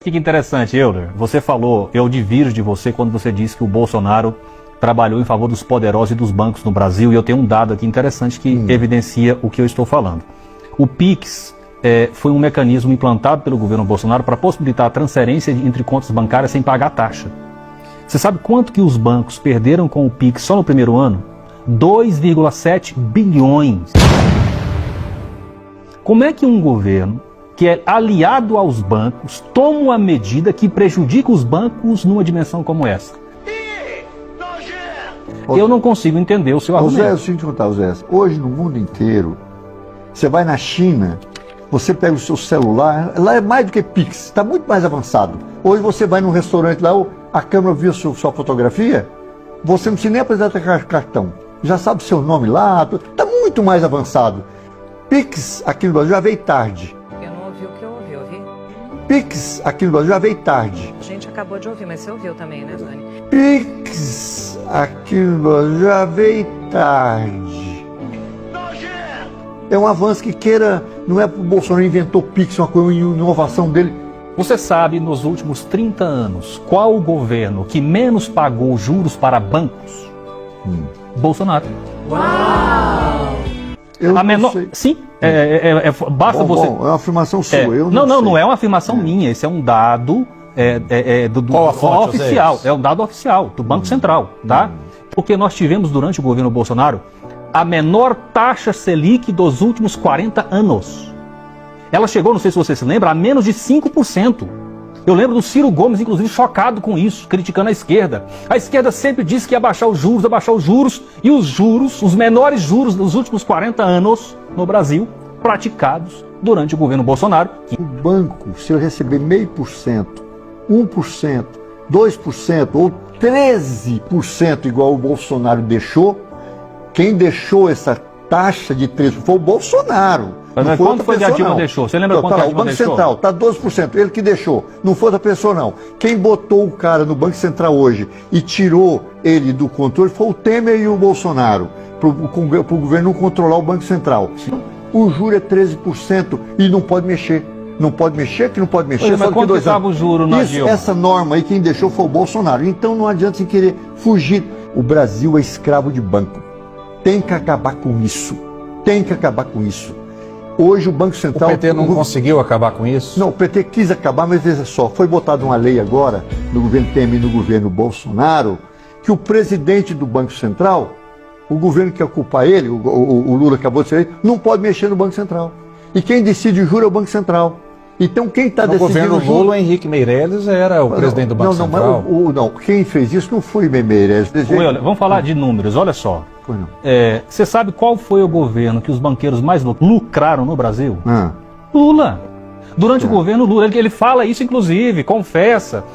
Que interessante, Euler. Você falou, eu divirjo de você quando você disse que o Bolsonaro trabalhou em favor dos poderosos e dos bancos no Brasil, e eu tenho um dado aqui interessante que evidencia o que eu estou falando. O PIX foi um mecanismo implantado pelo governo Bolsonaro para possibilitar a transferência entre contas bancárias sem pagar taxa. Você sabe quanto que os bancos perderam com o PIX só no primeiro ano? 2,7 bilhões. Como é que um governo que é aliado aos bancos toma uma medida que prejudica os bancos numa dimensão como essa? Eu não consigo entender o seu argumento. Zé, eu sinto te contar, Zé. Hoje no mundo inteiro, você vai na China, você pega o seu celular, lá é mais do que Pix, está muito mais avançado. Hoje você vai num restaurante lá, a câmera viu a sua fotografia, você não precisa nem apresentar cartão. Já sabe o seu nome lá, está muito mais avançado. Pix aqui no Brasil já veio tarde. Eu não ouvi o que eu ouvi. Pix aqui no Brasil já veio tarde. A gente acabou de ouvir, mas você ouviu também, né, Dani? Pix aqui no Brasil já veio tarde. É um avanço que queira, não é porque o Bolsonaro inventou Pix, uma coisa, uma inovação dele. Você sabe, nos últimos 30 anos, qual o governo que menos pagou juros para bancos? Bolsonaro. Uau! Eu a menor... sei. Sim, basta você... É uma afirmação sua, eu não é uma afirmação minha, esse é um dado oficial, é um dado oficial do Banco Central, tá? Porque nós tivemos durante o governo Bolsonaro a menor taxa Selic dos últimos 40 anos. Ela chegou, não sei se você se lembra, a menos de 5%. Eu lembro do Ciro Gomes, inclusive, chocado com isso, criticando a esquerda. A esquerda sempre disse que ia baixar os juros, e os juros, os menores juros dos últimos 40 anos no Brasil, praticados durante o governo Bolsonaro. O banco, se eu receber 0,5%, 1%, 2% ou 13% igual o Bolsonaro deixou, quem deixou essa taxa de 13% foi o Bolsonaro. Mas quanto foi que a Dilma deixou? Você lembra quanto a Dilma deixou? O Banco Central está 12%, ele que deixou, não foi outra pessoa não. Quem botou o cara no Banco Central hoje e tirou ele do controle foi o Temer e o Bolsonaro, para o governo não controlar o Banco Central. O juro é 13% e não pode mexer. Não pode mexer, que não pode mexer. Mas quanto estava o juro na Dilma? Essa norma aí quem deixou foi o Bolsonaro. Então não adianta você querer fugir. O Brasil é escravo de banco. Tem que acabar com isso. Tem que acabar com isso. Hoje o Banco Central... O PT não conseguiu acabar com isso? Não, o PT quis acabar, mas veja só, foi botada uma lei agora, no governo Temer e no governo Bolsonaro, que o presidente do Banco Central, o governo que ocupar ele, o Lula acabou de ser, não pode mexer no Banco Central. E quem decide o juro é o Banco Central. Então quem está decidindo... No governo Lula, Henrique Meirelles era o presidente do Banco Central. Não, quem fez isso não foi Meirelles. Vamos falar de números, olha só. Você sabe qual foi o governo que os banqueiros mais lucraram no Brasil? Lula. Durante o governo Lula, ele fala isso inclusive, confessa.